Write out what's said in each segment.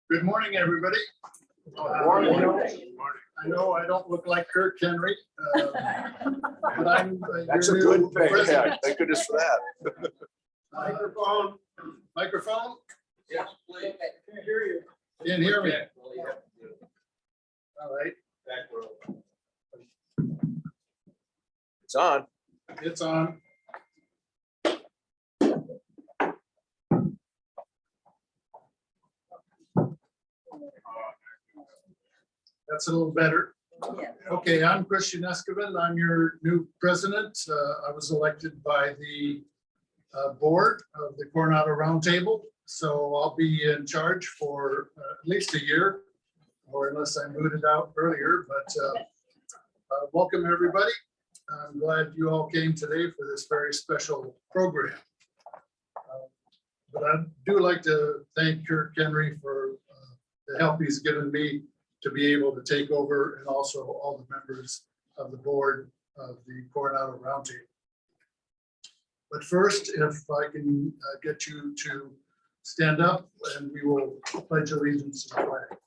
Good morning, everybody. Good morning. I know I don't look like Kirk Henry, but I'm. That's a your new good thing. president. Yeah, thank goodness for that. Microphone. Microphone? Yes, please. Can't hear you. Can't hear me. All right, It's on. it's on. That's a little better. Okay, I'm Christian Escobar. I'm your new president. I was elected by the board of the Coronado Roundtable. So I'll be in charge for at least a year, or unless I moved it out earlier, but welcome everybody. I'm glad you all came today for this very special program. But I do like to thank Kirk Henry for the help he's given me to be able to take over, and also all the members of the board of the Coronado Roundtable. But first, if I can get you to stand up, and we will pledge allegiance to the flag.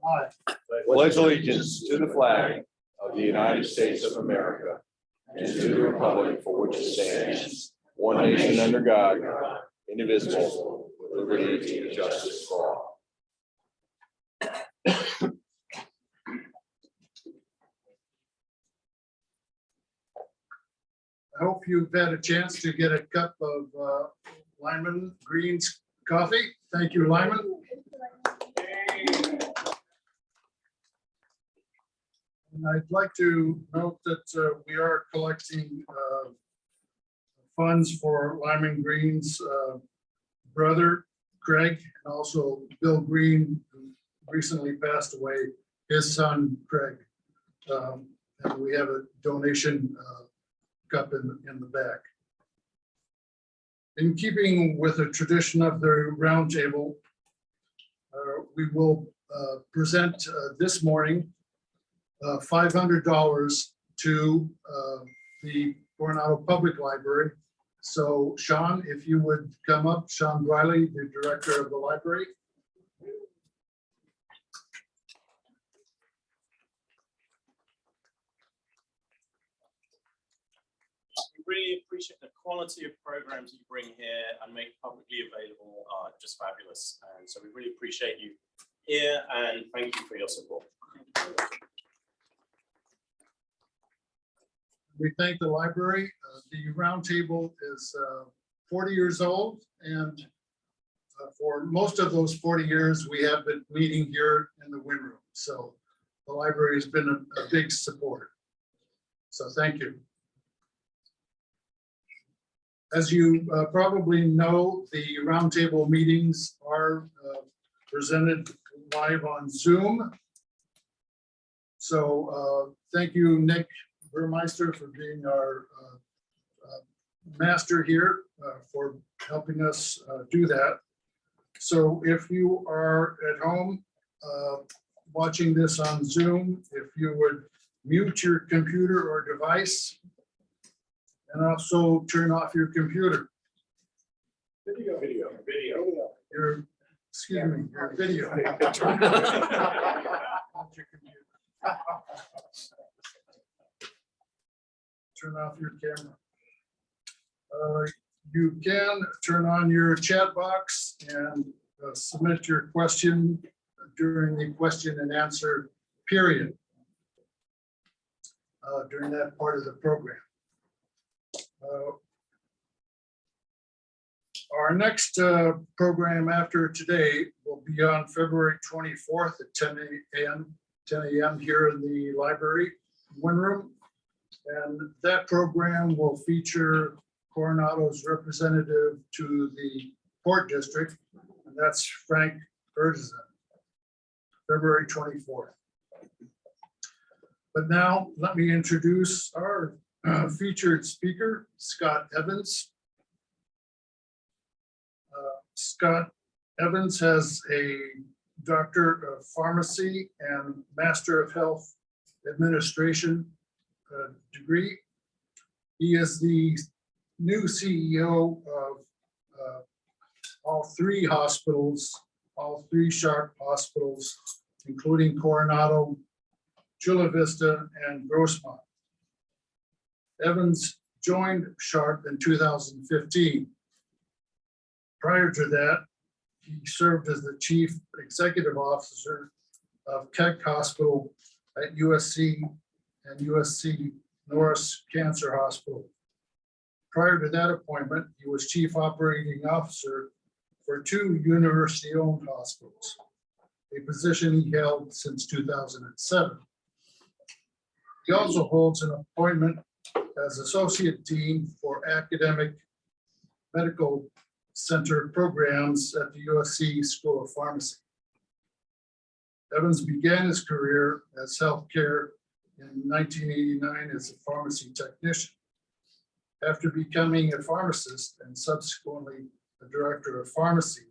I Pledge allegiance to the flag of the United States of America and to the republic for which it stands, one nation under God, indivisible, with liberty and justice for all. I hope you've had a chance to get a cup of Lyman Greens coffee. Thank you, Lyman. And I'd like to note that we are collecting funds for Lyman Green's brother, Craig, and also Bill Green, who recently passed away, his son, Craig. And we have a donation cup in the back. In keeping with the tradition of the roundtable, we will present this morning $500 to the Coronado Public Library. So Sean, if you would come up, Sean Briley, the director of the library. Really appreciate the quality of programs you bring here and make publicly available are just fabulous. And so we really appreciate you here and thank you for your support. We thank the library. The roundtable is 40 years old, and for most of those 40 years, we have been meeting here in the Win Room. So the library has been a big supporter. So thank you. As you probably know, the roundtable meetings are presented live on Zoom. So thank you, Nick Burmeister, for being our master here, for helping us do that. So if you are at home watching this on Zoom, if you would mute your computer or device, and also turn off your computer. Video. Your, excuse me, your video. Not your computer. Turn off your camera. You can turn on your chat box and submit your question during the question and answer period during that part of the program. Our next program after today will be on February 24th at 10 a.m. here in the library Win Room. And that program will feature Coronado's representative to the Port District, and that's Frank Bergeson. February 24th. But now let me introduce our featured speaker, Scott Evans. Scott Evans has a Doctor of Pharmacy and Master of Health Administration degree. He is the new CEO of all three hospitals, all three Sharp hospitals, including Coronado, Chula, Vista, and Grossmont. Evans joined Sharp in 2015. Prior to that, he served as the Chief Executive Officer of Keck Hospital at USC and USC Norris Cancer Hospital. Prior to that appointment, he was Chief Operating Officer for two university-owned hospitals, a position he held since 2007. He also holds an appointment as Associate Dean for Academic Medical Center Programs at the USC School of Pharmacy. Evans began his career as healthcare in 1989 as a pharmacy technician. After becoming a pharmacist and subsequently a director of pharmacy,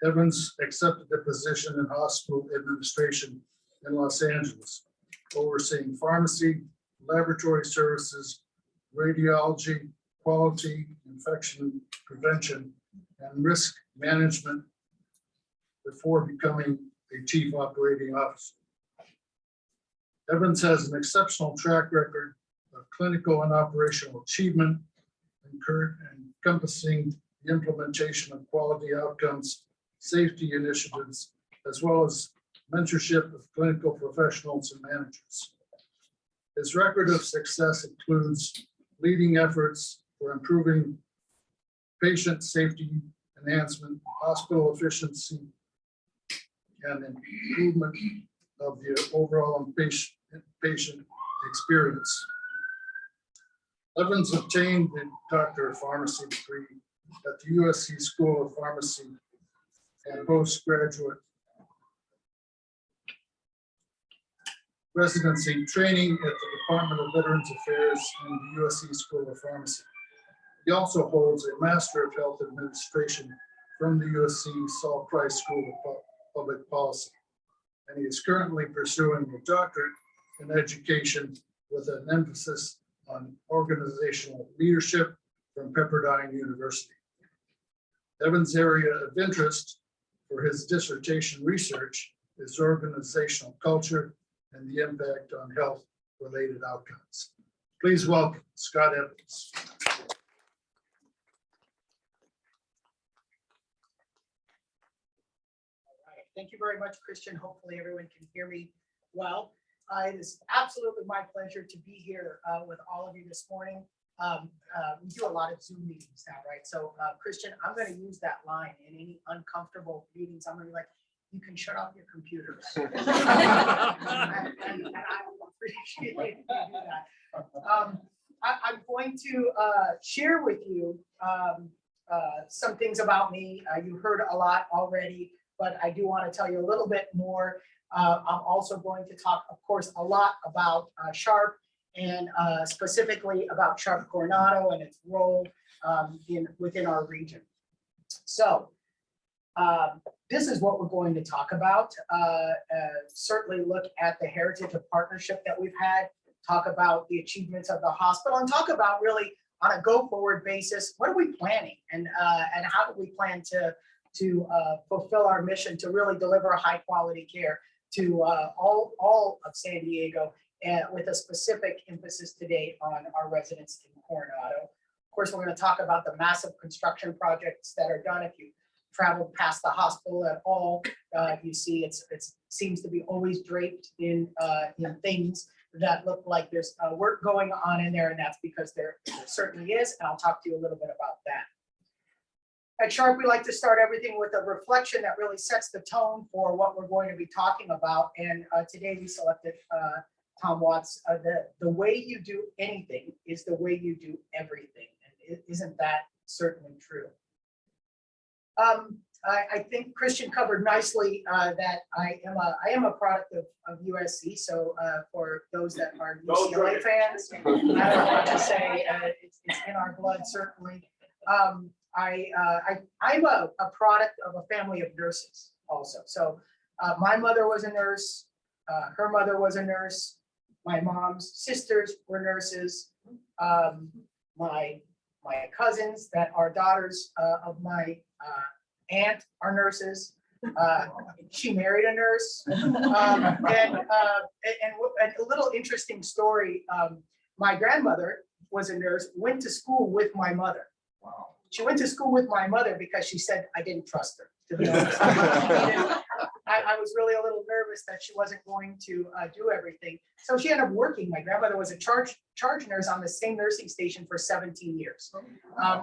Evans accepted a position in hospital administration in Los Angeles, overseeing pharmacy, laboratory services, radiology, quality, infection prevention, and risk management before becoming a chief operating officer. Evans has an exceptional track record of clinical and operational achievement, encompassing the implementation of quality outcomes, safety initiatives, as well as mentorship of clinical professionals and managers. His record of success includes leading efforts for improving patient safety enhancement, hospital efficiency, and improvement of the overall patient experience. Evans obtained the Doctor of Pharmacy degree at the USC School of Pharmacy and postgraduate residency training at the Department of Veterans Affairs and the USC School of Pharmacy. He also holds a Master of Health Administration from the USC Saul Price School of Public Policy. And he is currently pursuing a doctorate in education with an emphasis on organizational leadership from Pepperdine University. Evans' area of interest for his dissertation research is organizational culture and the impact on health-related outcomes. Please welcome Scott Evans. Thank you very much, Christian. Hopefully everyone can hear me well. It is absolutely my pleasure to be here with all of you this morning. We do a lot of Zoom meetings now, right? So Christian, I'm going to use that line in any uncomfortable meetings. I'm going to be like, you can shut off your computers. and I appreciate you do that. I'm going to share with you some things about me. You heard a lot already, but I do want to tell you a little bit more. I'm also going to talk, of course, a lot about Sharp and specifically about Sharp Coronado and its role within our region. So this is what we're going to talk about. Certainly look at the heritage of partnership that we've had, talk about the achievements of the hospital, and talk about really on a go-forward basis, what are we planning and how do we plan to fulfill our mission to really deliver high quality care to all of San Diego, with a specific emphasis today on our residents in Coronado. Of course, we're going to talk about the massive construction projects that are done. If you travel past the hospital at all, you see it seems to be always draped in things that look like there's work going on in there, and that's because there certainly is, and I'll talk to you a little bit about that. At Sharp, we like to start everything with a reflection that really sets the tone for what we're going to be talking about. And today we selected Tom Watts, the way you do anything is the way you do everything. And isn't that certainly true? I think Christian covered nicely that I am a product of USC. So for those that are UCLA fans, I don't want to say it's in our blood, certainly. I'm a product of a family of nurses also. So my mother was a nurse, her mother was a nurse, my mom's sisters were nurses, my cousins that are daughters of my aunt are nurses. She married a nurse. And a little interesting story. My grandmother was a nurse, went to school with my mother. Wow. She went to school with my mother because she said I didn't trust her. To be honest. I was really a little nervous that she wasn't going to do everything. So she ended up working. My grandmother was a charge nurse on the same nursing station for 17 years,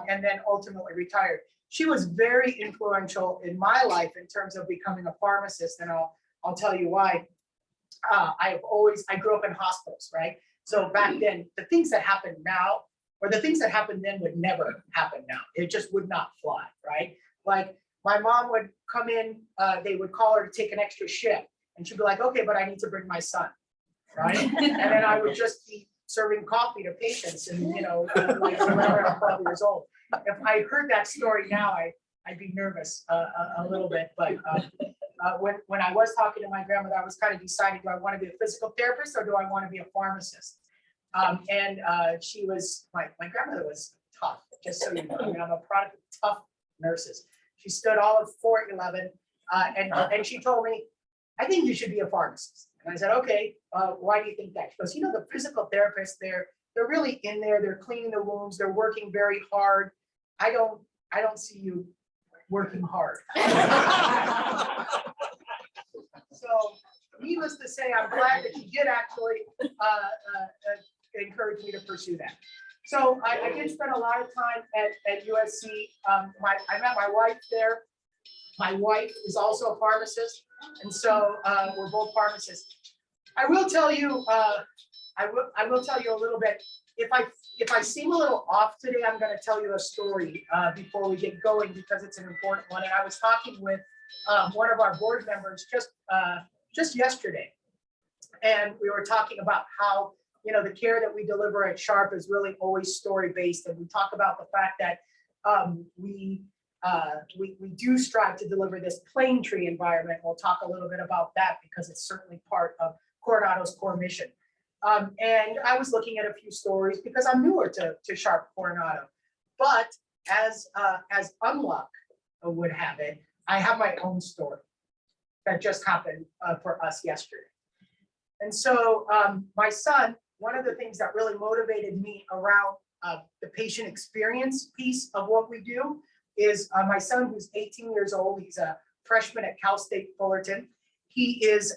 and then ultimately retired. She was very influential in my life in terms of becoming a pharmacist, and I'll tell you why. I grew up in hospitals, right? So back then, the things that happen now, or the things that happened then, would never happen now. It just would not fly, right? Like my mom would come in, they would call her to take an extra shift, and she'd be like, "Okay, but I need to bring my son," right? And then I would just be serving coffee to patients, and like whenever I'm 12 years old. If I heard that story now, I'd be nervous a little bit. But when I was talking to my grandmother, I was kind of deciding, do I want to be a physical therapist or do I want to be a pharmacist? And she was, my grandmother was tough, just so you know. I mean, I'm a product of tough nurses. She stood all of 4'11", and she told me, "I think you should be a pharmacist." And I said, "Okay, why do you think that?" She goes, "The physical therapists, they're really in there, they're cleaning the wounds, they're working very hard. I don't see you working hard." So needless to say, I'm glad that she did actually encourage me to pursue that. So I did spend a lot of time at USC. I met my wife there. My wife is also a pharmacist, and so we're both pharmacists. I will tell you, I will tell you a little bit. If I seem a little off today, I'm going to tell you a story before we get going, because it's an important one. And I was talking with one of our board members just yesterday, and we were talking about how the care that we deliver at Sharp is really always story based, and we talk about the fact that we do strive to deliver this plane tree environment. We'll talk a little bit about that because it's certainly part of Coronado's core mission. And I was looking at a few stories because I'm newer to Sharp Coronado, but as unluck would have it, I have my own story that just happened for us yesterday. And so my son, one of the things that really motivated me around the patient experience piece of what we do is my son, who's 18 years old. He's a freshman at Cal State Fullerton. He is,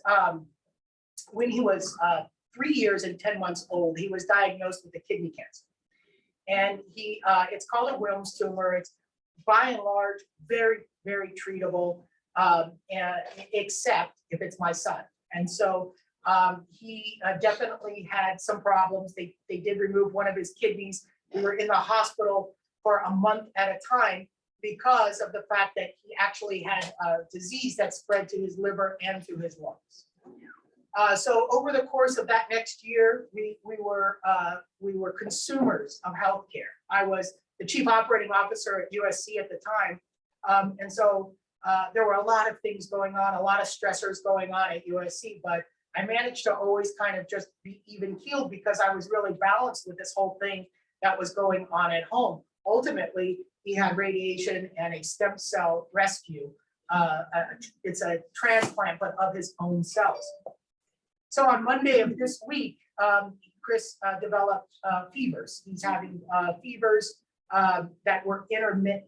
when he was 3 years and 10 months old, he was diagnosed with a kidney cancer. And it's called a Wilms tumor. It's by and large very, very treatable, except if it's my son. And so he definitely had some problems. They did remove one of his kidneys. We were in the hospital for a month at a time because of the fact that he actually had a disease that spread to his liver and to his lungs. So over the course of that next year, we were consumers of healthcare. I was the chief operating officer at USC at the time, and so there were a lot of things going on, a lot of stressors going on at USC. But I managed to always kind of just be even keeled because I was really balanced with this whole thing that was going on at home. Ultimately, he had radiation and a stem cell rescue. It's a transplant, but of his own cells. So on Monday of this week, Chris developed fevers. He's having fevers that were intermittent,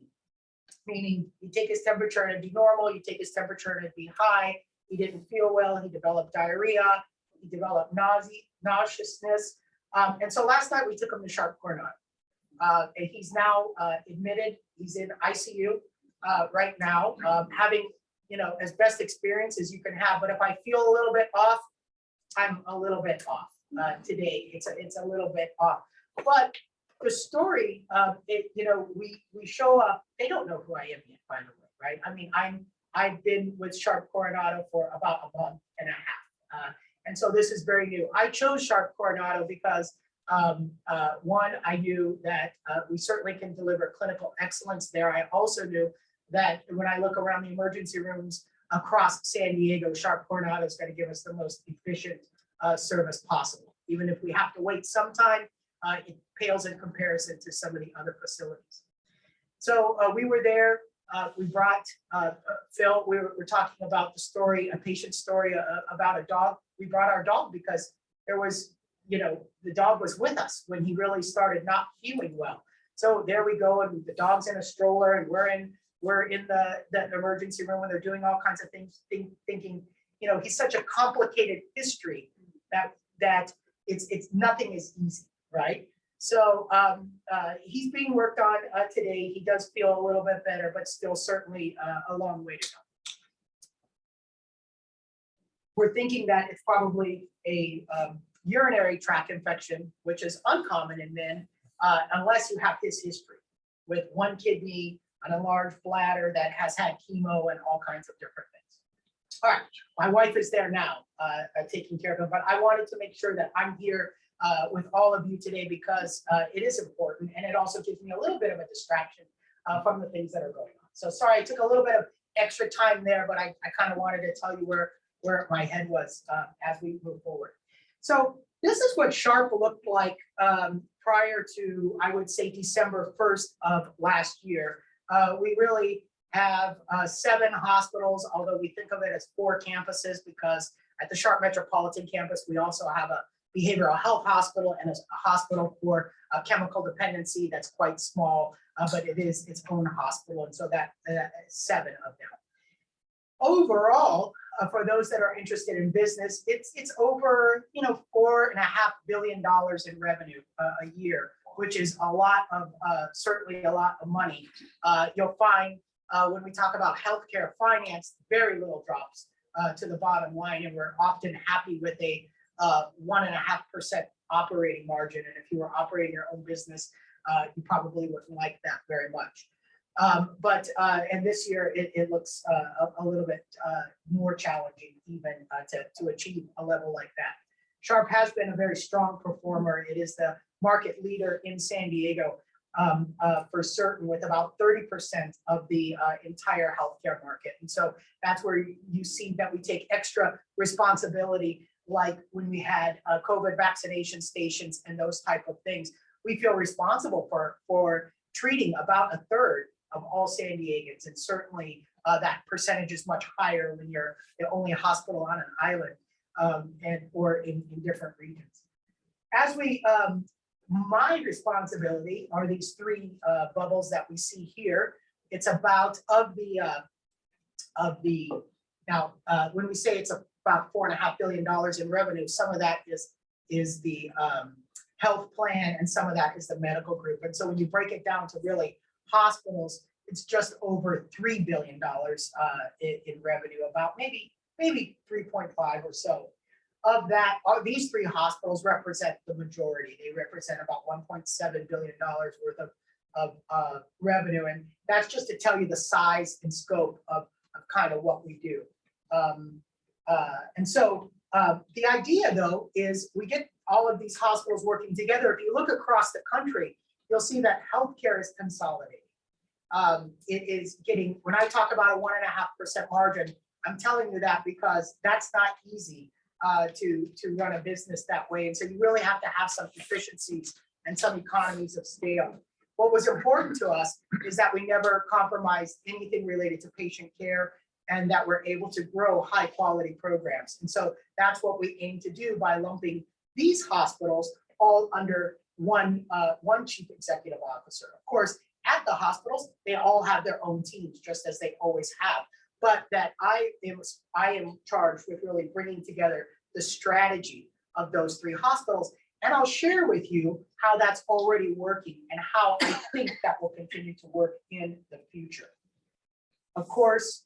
meaning you take his temperature and it'd be normal, you take his temperature and it'd be high. He didn't feel well, he developed diarrhea, he developed nauseousness. And so last night we took him to Sharp Coronado. And he's now admitted, he's in ICU right now, having, as best experience as you can have. But if I feel a little bit off, I'm a little bit off today. It's a little bit off. But the story, we show up. They don't know who I am yet, by the way. right? I mean, I've been with Sharp Coronado for about a month and a half. And so this is very new. I chose Sharp Coronado because one, I knew that we certainly can deliver clinical excellence there. I also knew that when I look around the emergency rooms across San Diego, Sharp Coronado is going to give us the most efficient service possible. Even if we have to wait some time, it pales in comparison to some of the other facilities. So we were there. We brought Phil. We're talking about the story, a patient story about a dog. We brought our dog because there was, you know, the dog was with us when he really started not feeling well. So there we go, and the dog's in a stroller, and we're in the emergency room when they're doing all kinds of things, thinking, you know, he's such a complicated history that it's nothing is easy, right? So he's being worked on today. He does feel a little bit better, but still certainly a long way to go. We're thinking that it's probably a urinary tract infection, which is uncommon in men, unless you have his history with one kidney, an enlarged bladder that has had chemo and all kinds of different things. All right, my wife is there now taking care of him, but I wanted to make sure that I'm here with all of you today because it is important, and it also gives me a little bit of a distraction from the things that are going on. So sorry, I took a little bit of extra time there, but I kind of wanted to tell you where my head was as we move forward. So this is what Sharp looked like prior to, I would say, December 1st of last year. We really have 7 hospitals, although we think of it as 4 campuses, because at the Sharp Metropolitan Campus, we also have a behavioral health hospital and a hospital for chemical dependency that's quite small, but it is its own hospital. And so that 7 of them. Overall, for those that are interested in business, it's over, you know, $4.5 billion in revenue a year, which is a lot of certainly a lot of money. You'll find when we talk about healthcare finance, very little drops to the bottom line, and we're often happy with a 1.5% operating margin. And if you were operating your own business, you probably wouldn't like that very much. And this year it looks a little bit more challenging even to achieve a level like that. Sharp has been a very strong performer. It is the market leader in San Diego for certain, with about 30% of the entire healthcare market. And so that's where you see that we take extra responsibility, like when we had COVID vaccination stations and those type of things. We feel responsible for treating about 1/3 of all San Diegans, and certainly that percentage is much higher when you're only a hospital on an island or in different regions. As we, my responsibility are these 3 bubbles that we see here. It's about now when we say it's about $4.5 billion in revenue, some of that is the health plan, and some of that is the medical group. And so when you break it down to really hospitals, it's just over $3 billion in revenue, about maybe 3.5 or so. Of that, these 3 hospitals represent the majority. They represent about $1.7 billion worth of revenue, and that's just to tell you the size and scope of kind of what we do. And so the idea, though, is we get all of these hospitals working together. If you look across the country, you'll see that healthcare is consolidating. It is getting, when I talk about a 1.5% margin, I'm telling you that because that's not easy to run a business that way. And so you really have to have some efficiencies and some economies of scale. What was important to us is that we never compromised anything related to patient care, and that we're able to grow high quality programs. And so that's what we aim to do by lumping these hospitals all under one chief executive officer. Of course, at the hospitals, they all have their own teams, just as they always have. But that I am charged with really bringing together the strategy of those 3 hospitals. And I'll share with you how that's already working and how I think that will continue to work in the future. Of course,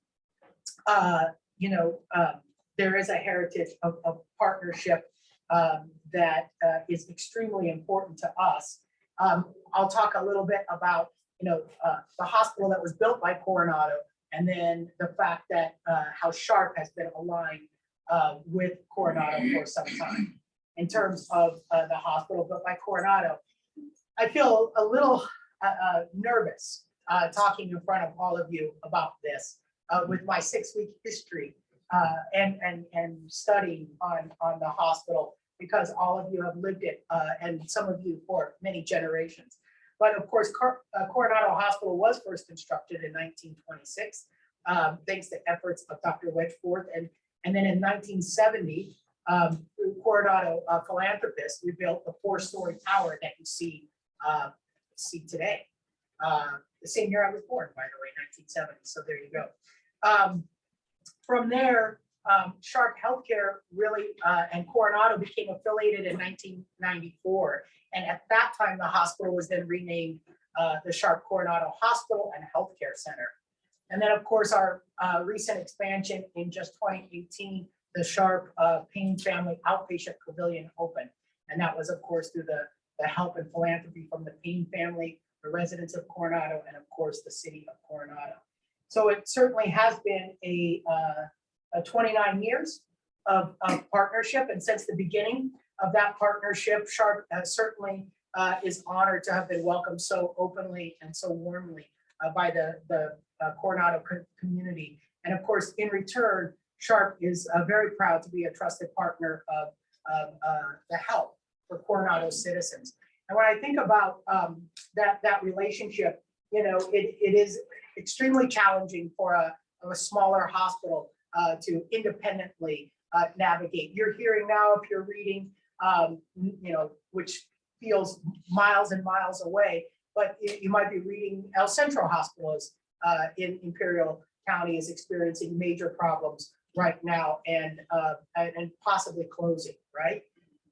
there is a heritage of partnership that is extremely important to us. I'll talk a little bit about the hospital that was built by Coronado And then the fact that how Sharp has been aligned with Coronado for some time in terms of the hospital. But by Coronado, I feel a little nervous talking in front of all of you about this with my 6-week history and studying on the hospital, because all of you have lived it and some of you for many generations. But of course, Coronado Hospital was first constructed in 1926, thanks to efforts of Dr. Wedgeforth. And then in 1970, Coronado philanthropists rebuilt the 4-story tower that you see today. The same year I was born, by the way, 1970. So there you go. From there, Sharp Healthcare really and Coronado became affiliated in 1994. And at that time, the hospital was then renamed the Sharp Coronado Hospital and Healthcare Center. And then, of course, our recent expansion in just 2018, the Sharp Pain Family Outpatient Pavilion opened. And that was, of course, through the help and philanthropy from the Pain family, the residents of Coronado, and of course, the city of Coronado. So it certainly has been a 29 years of partnership. And since the beginning of that partnership, Sharp certainly is honored to have been welcomed so openly and so warmly by the Coronado community. And of course, in return, Sharp is very proud to be a trusted partner of the health for Coronado citizens. And when I think about that relationship, you know, it is extremely challenging for a smaller hospital to independently navigate. You're hearing now, if you're reading, you know, which feels miles and miles away, but you might be reading El Centro Hospital in Imperial County is experiencing major problems right now and possibly closing, right?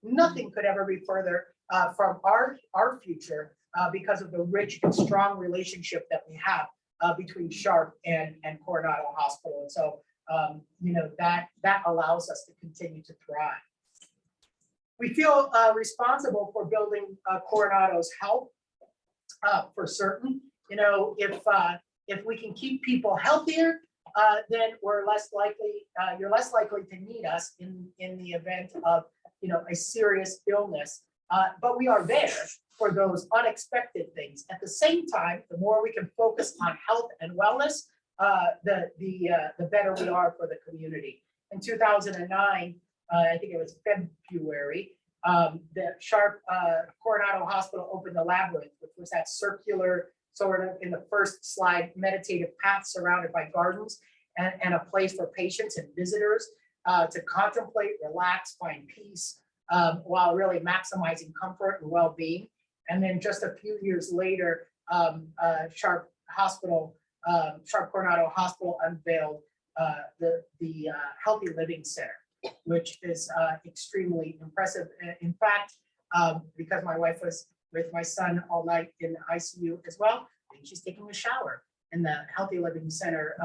Nothing could ever be further from our future because of the rich and strong relationship that we have between Sharp and Coronado Hospital. And so, you know, that allows us to continue to thrive. We feel responsible for building Coronado's health for certain. You know, if we can keep people healthier, then we're less likely, you're less likely to need us in the event of, you know, a serious illness. But we are there for those unexpected things. At the same time, the more we can focus on health and wellness, the better we are for the community. In 2009, I think it was February, the Sharp Coronado Hospital opened the Labyrinth, which was that circular, sort of in the first slide, meditative path surrounded by gardens and a place for patients and visitors to contemplate, relax, find peace, while really maximizing comfort and well-being. And then just a few years later, Sharp Coronado Hospital unveiled the Healthy Living Center, which is extremely impressive. In fact, because my wife was with my son all night in the ICU as well, and she's taking a shower in the Healthy Living Center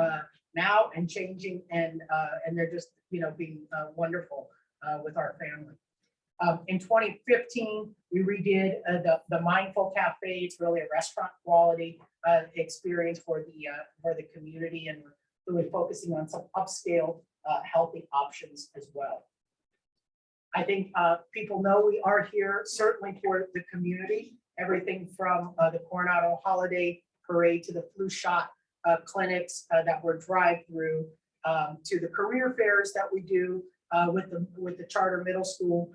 now and changing, and they're just, you know, being wonderful with our family. In 2015, we redid the Mindful Cafe. It's really a restaurant quality experience for the community, and we're really focusing on some upscale healthy options as well. I think people know we are here certainly for the community, everything from the Coronado Holiday Parade to the flu shot clinics that we're drive-through, to the career fairs that we do with the charter middle school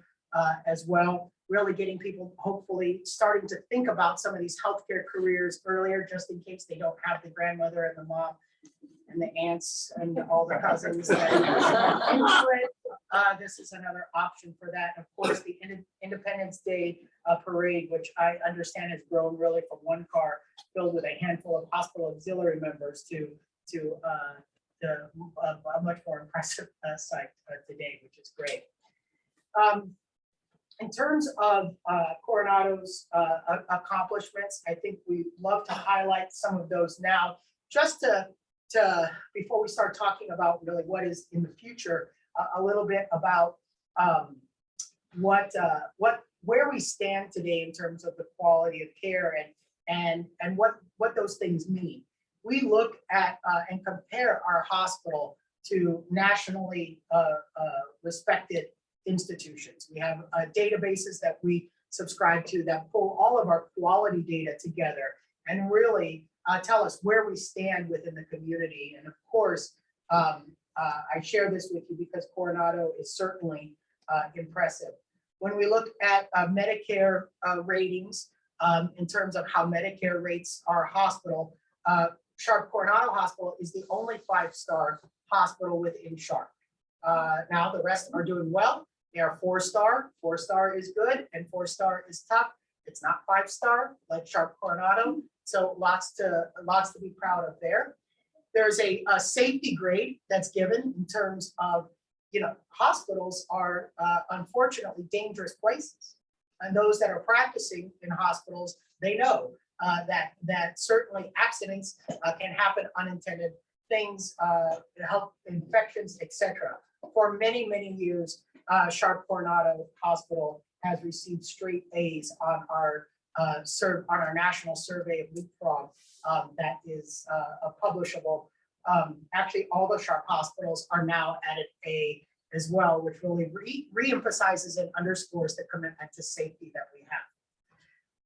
as well, really getting people hopefully starting to think about some of these healthcare careers earlier, just in case they don't have the grandmother and the mom and the aunts and all the cousins. This is another option for that. Of course, the Independence Day parade, which I understand has grown really from one car filled with a handful of hospital auxiliary members to a much more impressive sight today, which is great. In terms of Coronado's accomplishments, I think we'd love to highlight some of those now, just to before we start talking about really what is in the future, a little bit about where we stand today in terms of the quality of care and what those things mean. we look at and compare our hospital to nationally respected institutions. We have databases that we subscribe to that pull all of our quality data together and really tell us where we stand within the community. And of course, I share this with you because Coronado is certainly impressive. When we look at Medicare ratings in terms of how Medicare rates our hospital, Sharp Coronado Hospital is the only 5-star hospital within Sharp. Now the rest are doing well. They are 4-star. 4-star is good and 4-star is tough. It's not 5-star like Sharp Coronado. So lots to be proud of there. There's a safety grade that's given in terms of, hospitals are unfortunately dangerous places. And those that are practicing in hospitals, they know that certainly accidents can happen, unintended things, health infections, etc. For many, many years, Sharp Coronado Hospital has received straight A's on our national survey of leapfrog that is publishable. Actually, all the Sharp hospitals are now at an A as well, which really re-emphasizes and underscores the commitment to safety that we have.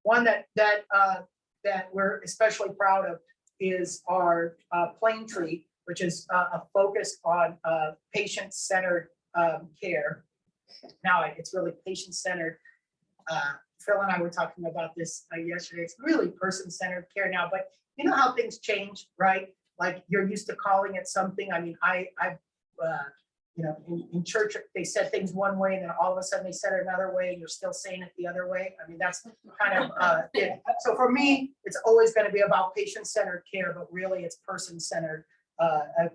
One that we're especially proud of is our Plain Tree, which is a focus on patient-centered care. Now it's really patient-centered. Phil and I were talking about this yesterday. It's really person-centered care now, but you know how things change, right? Like you're used to calling it something. I mean, in church, they said things one way and then all of a sudden they said it another way and you're still saying it the other way. I mean, that's kind of it. So for me, it's always going to be about patient-centered care, but really it's person-centered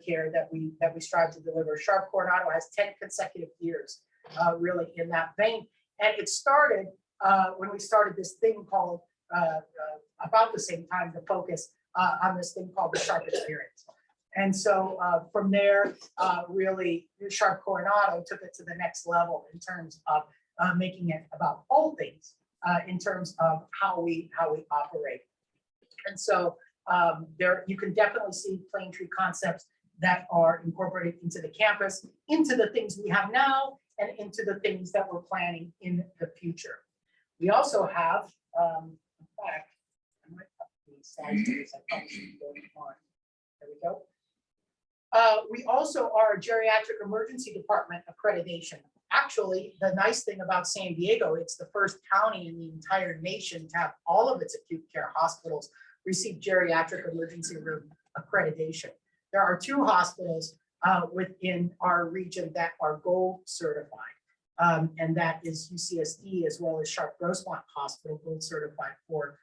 care that we strive to deliver. Sharp Coronado has 10 consecutive years really in that vein. And it started when we started this thing called, about the same time, to focus on this thing called the Sharp Experience. And so from there, really, Sharp Coronado took it to the next level in terms of making it about all things in terms of how we operate. And so there, you can definitely see Plain Tree concepts that are incorporated into the campus, into the things we have now, and into the things that we're planning in the future. We also have, in fact, I might have these slides for this. I probably should go on. There we go. We also are a geriatric emergency department accreditation. Actually, the nice thing about San Diego, it's the first county in the entire nation to have all of its acute care hospitals receive geriatric emergency room accreditation. There are 2 hospitals within our region that are gold certified. And that is UCSD as well as Sharp Grossmont Hospital, gold certified for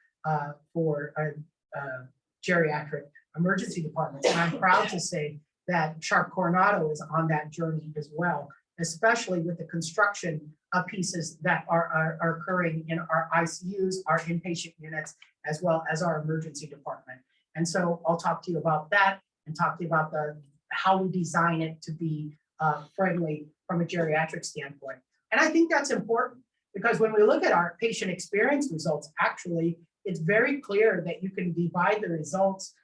geriatric emergency departments. And I'm proud to say that Sharp Coronado is on that journey as well, especially with the construction pieces that are occurring in our ICUs, our inpatient units, as well as our emergency department. And so I'll talk to you about that and talk to you about how we design it to be friendly from a geriatric standpoint. And I think that's important because when we look at our patient experience results, actually, it's very clear that you can divide the results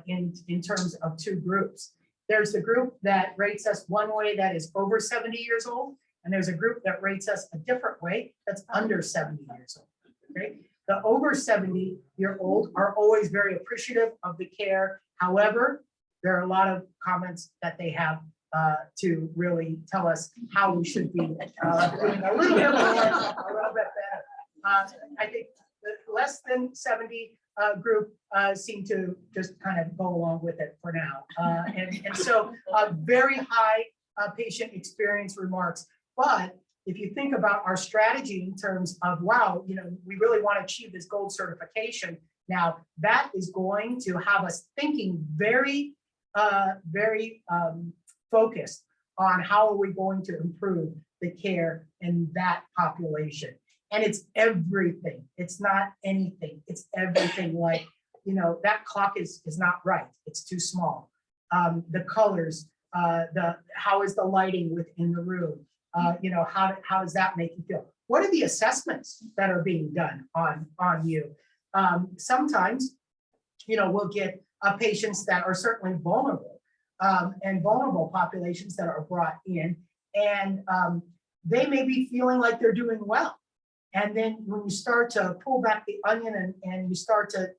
in terms of 2 groups. There's the group that rates us one way that is over 70 years old, and there's a group that rates us a different way that's under 70 years old. Okay? The over 70-year-old are always very appreciative of the care. However, there are a lot of comments that they have to really tell us how we should be doing a little bit more, a little bit better. I think the less than 70 group seem to just kind of go along with it for now. And so very high patient experience remarks. But if you think about our strategy in terms of, wow, we really want to achieve this gold certification. Now that is going to have us thinking very focused on how are we going to improve the care in that population. And it's everything. It's not anything. It's everything. Like, that clock is not right. It's too small. The colors, how is the lighting within the room? How does that make you feel? What are the assessments that are being done on you? Sometimes, we'll get patients that are certainly vulnerable and vulnerable populations that are brought in. And they may be feeling like they're doing well. And then when you start to pull back the onion and you start to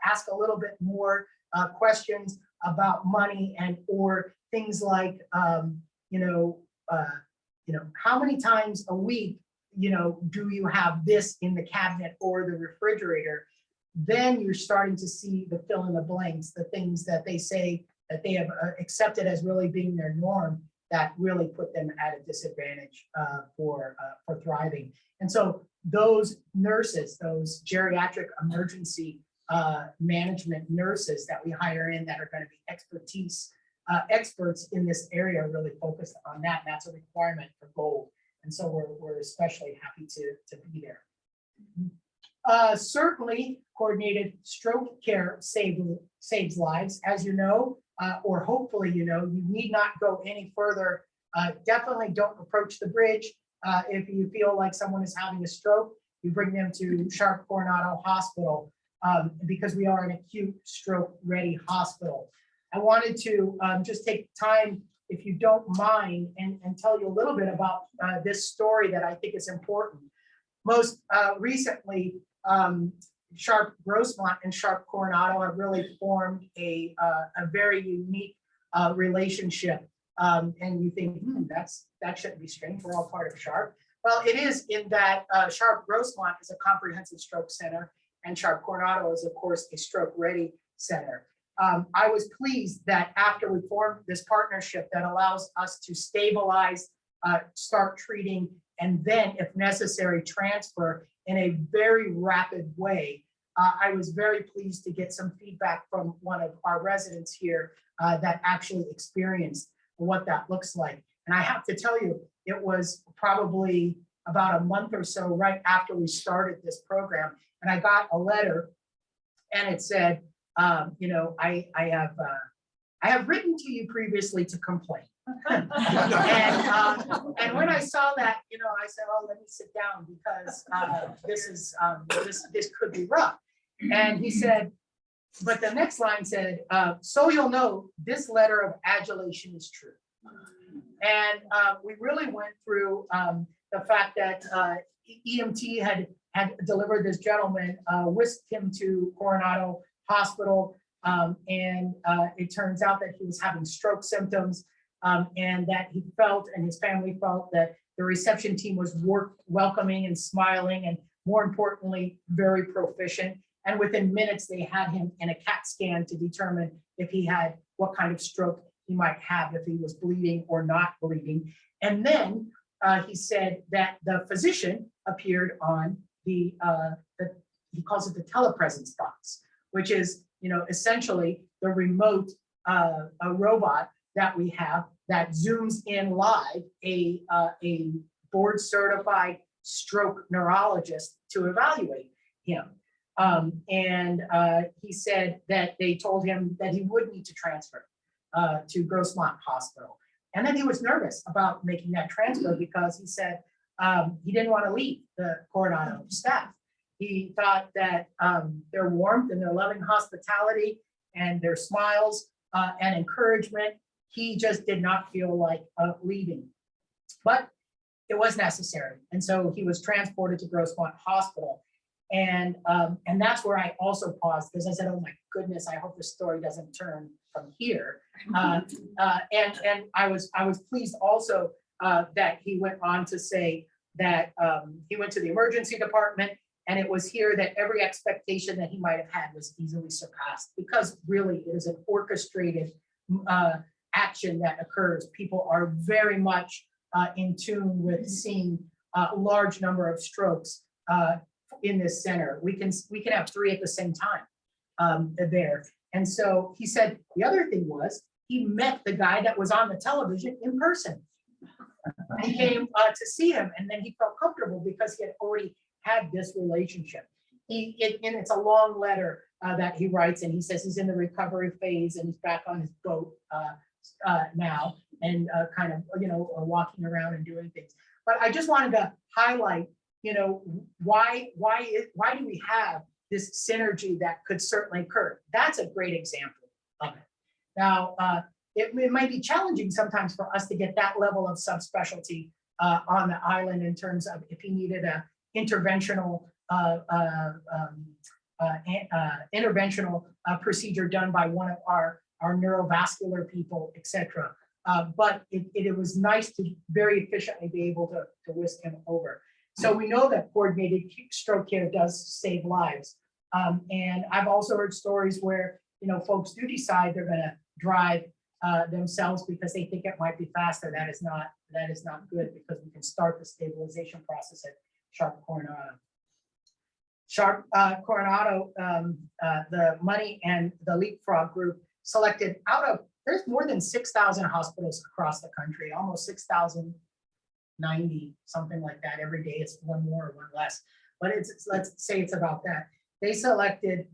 ask a little bit more questions about money and or things like, how many times a week, do you have this in the cabinet or the refrigerator? Then you're starting to see the fill in the blanks, the things that they say that they have accepted as really being their norm that really put them at a disadvantage for thriving. And so those nurses, those geriatric emergency management nurses that we hire in that are going to be experts in this area are really focused on that. And that's a requirement for Gold. And so we're especially happy to be there. Certainly, coordinated stroke care saves lives, as you know, or hopefully you know. You need not go any further. Definitely don't approach the bridge. If you feel like someone is having a stroke, you bring them to Sharp Coronado Hospital because we are an acute stroke ready hospital. I wanted to just take time, if you don't mind, and tell you a little bit about this story that I think is important. Most recently, Sharp Grossmont and Sharp Coronado have really formed a very unique relationship. And you think, that shouldn't be strange. We're all part of Sharp. Well, it is in that Sharp Grossmont is a comprehensive stroke center, and Sharp Coronado is, of course, a stroke ready center. I was pleased that after we formed this partnership that allows us to stabilize, start treating, and then, if necessary, transfer in a very rapid way. I was very pleased to get some feedback from one of our residents here that actually experienced what that looks like. And I have to tell you, it was probably about a month or so right after we started this program, and I got a letter, and it said, I have written to you previously to complain. And when I saw that, I said, "Oh, let me sit down because this could be rough." And he said, but the next line said, "So you'll know this letter of adulation is true." And we really went through the fact that EMT had delivered this gentleman, whisked him to Coronado Hospital, and it turns out that he was having stroke symptoms, and that he felt, and his family felt, that the reception team was welcoming and smiling, and more importantly, very proficient. And within minutes, they had him in a CAT scan to determine if he had what kind of stroke he might have, if he was bleeding or not bleeding. And then he said that the physician appeared on he calls it the telepresence box, which is, essentially the remote a robot that we have that zooms in live a board certified stroke neurologist to evaluate him. And he said that they told him that he would need to transfer to Grossmont Hospital. And then he was nervous about making that transfer because he said he didn't want to leave the Coronado staff. He thought that their warmth and their loving hospitality and their smiles and encouragement, he just did not feel like leaving. But it was necessary. And so he was transported to Grossmont Hospital. And that's where I also paused, because I said, "Oh my goodness, I hope the story doesn't turn from here." And I was pleased also that he went on to say that he went to the emergency department, and it was here that every expectation that he might have had was easily surpassed, because really it is an orchestrated action that occurs. People are very much in tune with seeing a large number of strokes in this center. We can have 3 at the same time there. And so he said the other thing was he met the guy that was on the television in person. He came to see him, and then he felt comfortable because he had already had this relationship. And it's a long letter that he writes, and he says he's in the recovery phase and he's back on his boat now, and kind of walking around and doing things. But I just wanted to highlight, why do we have this synergy that could certainly occur? That's a great example of it. Now, it might be challenging sometimes for us to get that level of subspecialty on the island in terms of if he needed a interventional procedure done by one of our neurovascular people, etc. But it was nice to very efficiently be able to whisk him over. So we know that coordinated stroke care does save lives. And I've also heard stories where, folks do decide they're going to drive themselves because they think it might be faster. That is not good, because we can start the stabilization process at Sharp Coronado. Sharp Coronado, the Money and the Leapfrog group selected out of, there's more than 6,000 hospitals across the country, almost 6,090, something like that. Every day it's one more or one less, but let's say it's about that. They selected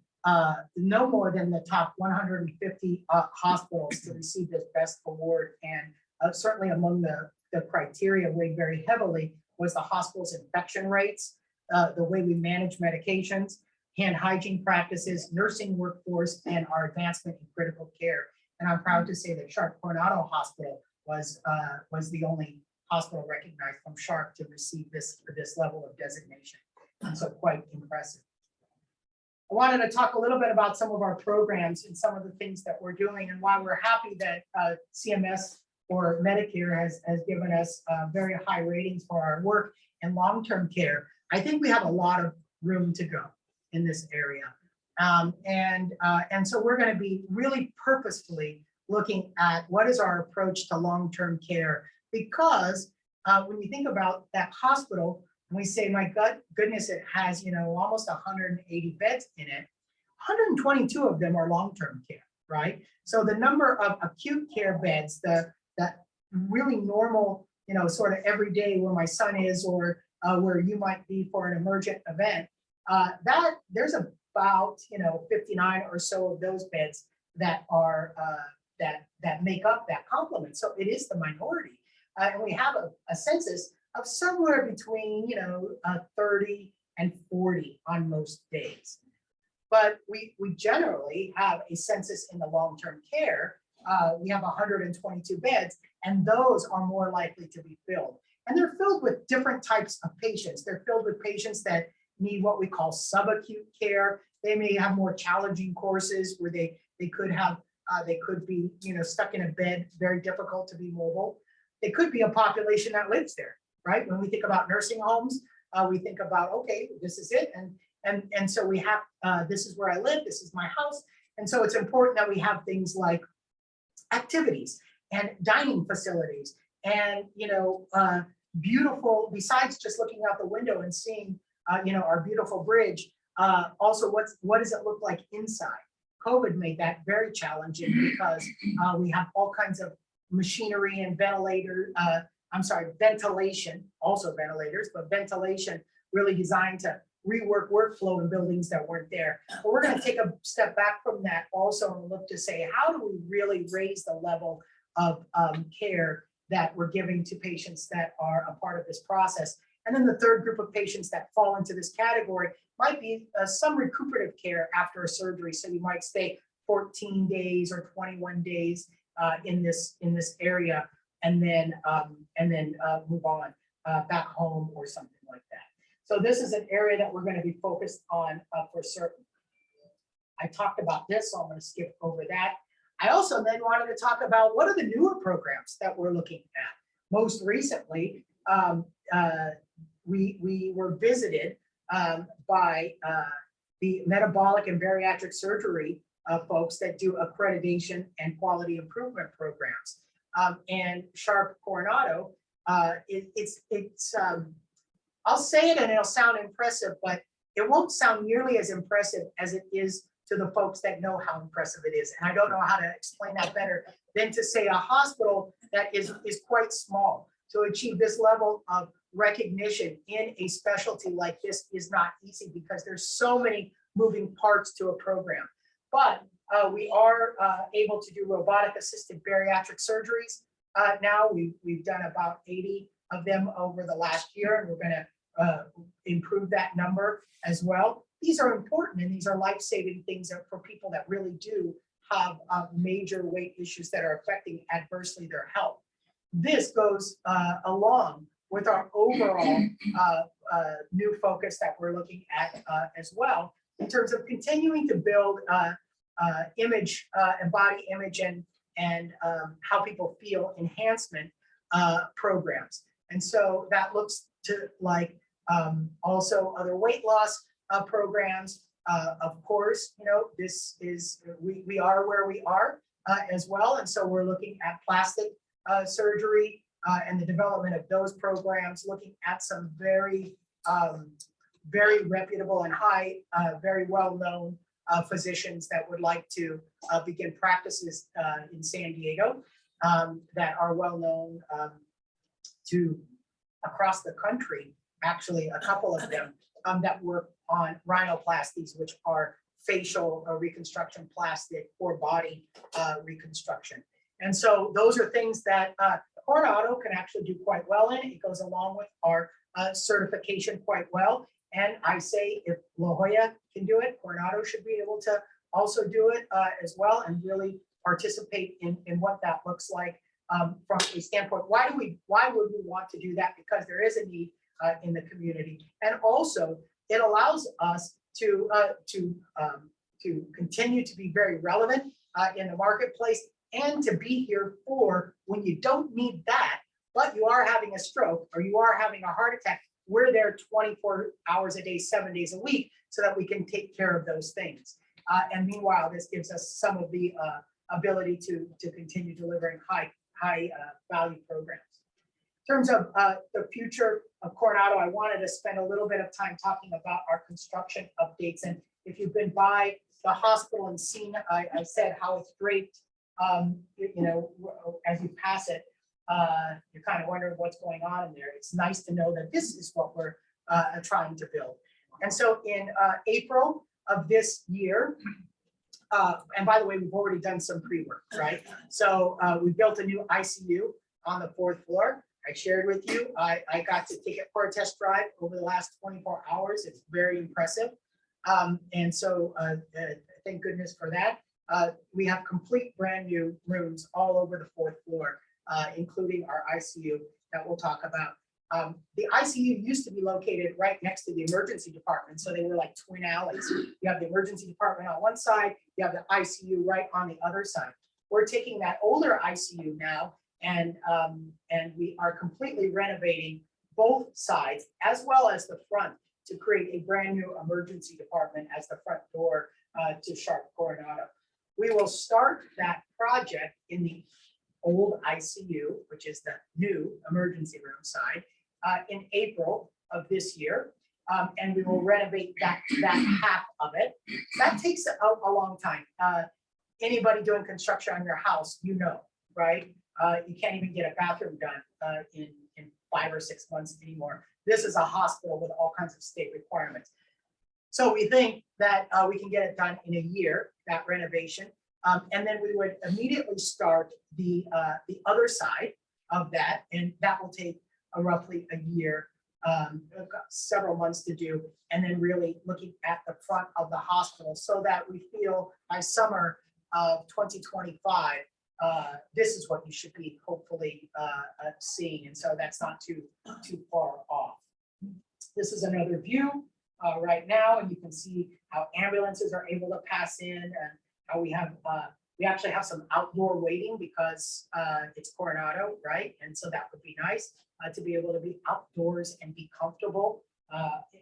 no more than the top 150 hospitals to receive this best award. And certainly among the criteria weighed very heavily was the hospital's infection rates, the way we manage medications, hand hygiene practices, nursing workforce, and our advancement in critical care. And I'm proud to say that Sharp Coronado Hospital was the only hospital recognized from Sharp to receive this level of designation. And so quite impressive. I wanted to talk a little bit about some of our programs and some of the things that we're doing and why we're happy that CMS or Medicare has given us very high ratings for our work in long-term care. I think we have a lot of room to go in this area. And so we're going to be really purposefully looking at what is our approach to long-term care, because when you think about that hospital, and we say, my goodness, it has, almost 180 beds in it, 122 of them are long-term care, right? So the number of acute care beds, that really normal, sort of every day where my son is, or where you might be for an emergent event, that there's about 59 or so of those beds that are that make up that complement. So it is the minority, and we have a census of somewhere between 30 and 40 on most days. But we generally have a census in the long-term care. We have 122 beds, and those are more likely to be filled. And they're filled with different types of patients. They're filled with patients that need what we call subacute care. They may have more challenging courses where they could be stuck in a bed, very difficult to be mobile. They could be a population that lives there, right? When we think about nursing homes, we think about, okay, this is it, and so we have this is where I live, this is my house, and so it's important that we have things like activities and dining facilities, and beautiful. Besides just looking out the window and seeing our beautiful bridge, also what does it look like inside? COVID made that very challenging because we have all kinds of machinery and ventilation, also ventilators, but ventilation really designed to rework workflow in buildings that weren't there. But we're going to take a step back from that also and look to say, how do we really raise the level of care that we're giving to patients that are a part of this process? And then the third group of patients that fall into this category might be some recuperative care after a surgery. So you might stay 14 days or 21 days in this area, and then move on back home or something like that. So this is an area that we're going to be focused on for certain. I talked about this, so I'm going to skip over that. I also then wanted to talk about what are the newer programs that we're looking at. Most recently, we were visited by the metabolic and bariatric surgery folks that do accreditation and quality improvement programs. And Sharp Coronado, I'll say it and it'll sound impressive, but it won't sound nearly as impressive as it is to the folks that know how impressive it is. And I don't know how to explain that better than to say a hospital that is quite small. To achieve this level of recognition in a specialty like this is not easy because there's so many moving parts to a program. But we are able to do robotic assisted bariatric surgeries. Now we've done about 80 of them over the last year, and we're going to improve that number as well. These are important, and these are life-saving things for people that really do have major weight issues that are affecting adversely their health. This goes along with our overall new focus that we're looking at as well, in terms of continuing to build image and body image and how people feel enhancement programs. And so that looks to like also other weight loss programs. Of course, you know, this is, we are where we are as well. And so we're looking at plastic surgery and the development of those programs, looking at some very, very reputable and high, very well-known physicians that would like to begin practices in San Diego that are well-known to across the country. Actually, a couple of them that work on rhinoplasties, which are facial reconstruction plastic or body reconstruction. And so those are things that Coronado can actually do quite well in. It goes along with our certification quite well. And I say if La Jolla can do it, Coronado should be able to also do it as well and really participate in what that looks like from a standpoint. Why would we want to do that? Because there is a need in the community. And also it allows us to continue to be very relevant in the marketplace and to be here for when you don't need that, but you are having a stroke or you are having a heart attack. We're there 24 hours a day, 7 days a week, so that we can take care of those things. And meanwhile, this gives us some of the ability to continue delivering high value programs. In terms of the future of Coronado, I wanted to spend a little bit of time talking about our construction updates. And if you've been by the hospital and seen, I said how it's draped, you know, as you pass it, you're kind of wondering what's going on in there. It's nice to know that this is what we're trying to build. And so in April of this year, and by the way, we've already done some pre-work, right? So we built a new ICU on the 4th floor. I shared with you, I got to take it for a test drive over the last 24 hours. It's very impressive. And so thank goodness for that. We have complete brand new rooms all over the 4th floor, including our ICU that we'll talk about. The ICU used to be located right next to the emergency department. So they were like twin alleys. You have the emergency department on one side, you have the ICU right on the other side. We're taking that older ICU now and we are completely renovating both sides as well as the front to create a brand new emergency department as the front door to Sharp Coronado. We will start that project in the old ICU, which is the new emergency room side, in April of this year. And we will renovate that half of it. That takes a long time. Anybody doing construction on your house, you know, right? You can't even get a bathroom done in 5 or 6 months anymore. This is a hospital with all kinds of state requirements. So we think that we can get it done in a year, that renovation. And then we would immediately start the other side of that. And that will take roughly a year, several months to do. And then really looking at the front of the hospital so that we feel by summer of 2025, this is what you should be hopefully seeing. And so that's not too far off. This is another view right now, and you can see how ambulances are able to pass in and how we actually have some outdoor waiting because it's Coronado, right? And so that would be nice to be able to be outdoors and be comfortable.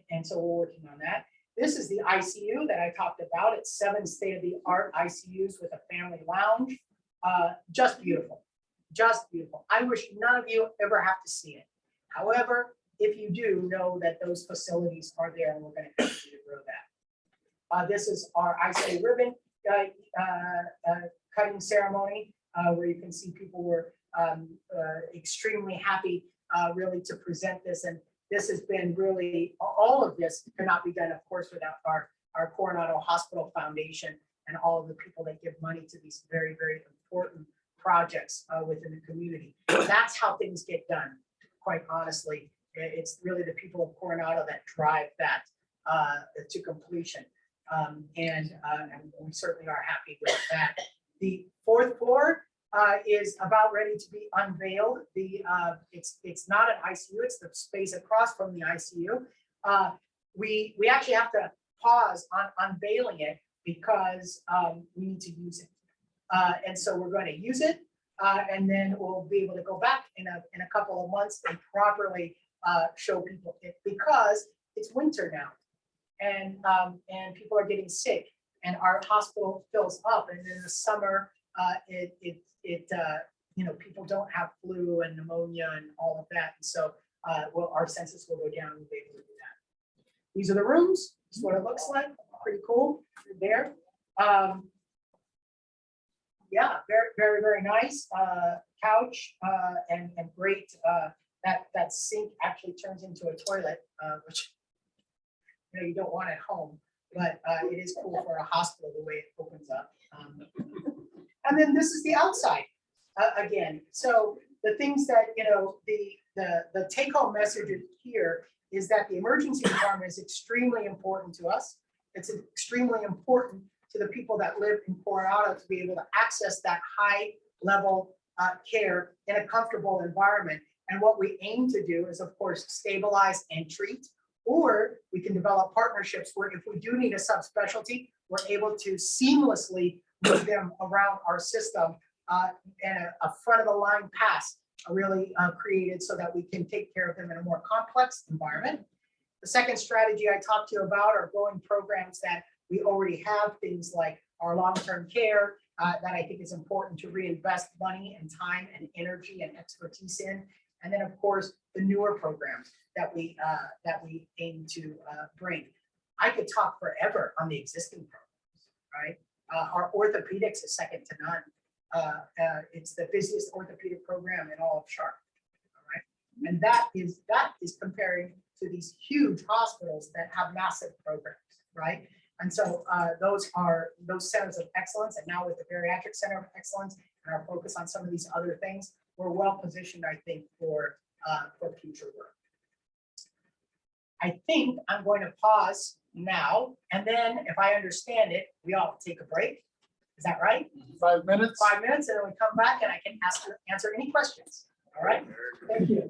And so we're working on that. This is the ICU that I talked about. It's 7 state-of-the-art ICUs with a family lounge. Just beautiful, just beautiful. I wish none of you ever have to see it. However, if you do, know that those facilities are there and we're going to continue to grow that. This is our ICU ribbon cutting ceremony where you can see people were extremely happy really to present this. And this has been really, all of this could not be done, of course, without our Coronado Hospital Foundation and all of the people that give money to these very, very important projects within the community. That's how things get done, quite honestly. It's really the people of Coronado that drive that to completion. And we certainly are happy with that. The fourth floor is about ready to be unveiled. It's not an ICU, it's the space across from the ICU. We actually have to pause on unveiling it because we need to use it. And so we're going to use it, and then we'll be able to go back in a couple of months and properly show people it, because it's winter now, and people are getting sick, and our hospital fills up, and in the summer people don't have flu and pneumonia and all of that, and so our census will go down and we'll be able to do that. These are the rooms. This is what it looks like. Pretty cool. There. Yeah, very, very, very nice couch and great. That sink actually turns into a toilet, which you don't want at home, but it is cool for a hospital the way it opens up. And then this is the outside again. So the things that the take-home message here is that the emergency department is extremely important to us. It's extremely important to the people that live in Coronado to be able to access that high level care in a comfortable environment. And what we aim to do is, of course, stabilize and treat, or we can develop partnerships where if we do need a subspecialty, we're able to seamlessly move them around our system, and a front of the line pass really created so that we can take care of them in a more complex environment. The second strategy I talked to you about are growing programs that we already have, things like our long-term care that I think is important to reinvest money and time and energy and expertise in. And then, of course, the newer programs that we aim to bring. I could talk forever on the existing programs, right? Our orthopedics is second to none. It's the busiest orthopedic program in all of Sharp, all right? And that is comparing to these huge hospitals that have massive programs, right? And so those centers of excellence, and now with the Bariatric Center of Excellence and our focus on some of these other things, we're well positioned, I think, for future work. I think I'm going to pause now, and then if I understand it, we all take a break. Is that right? 5 minutes. 5 minutes, and then we come back and I can answer any questions. All right. Thank you.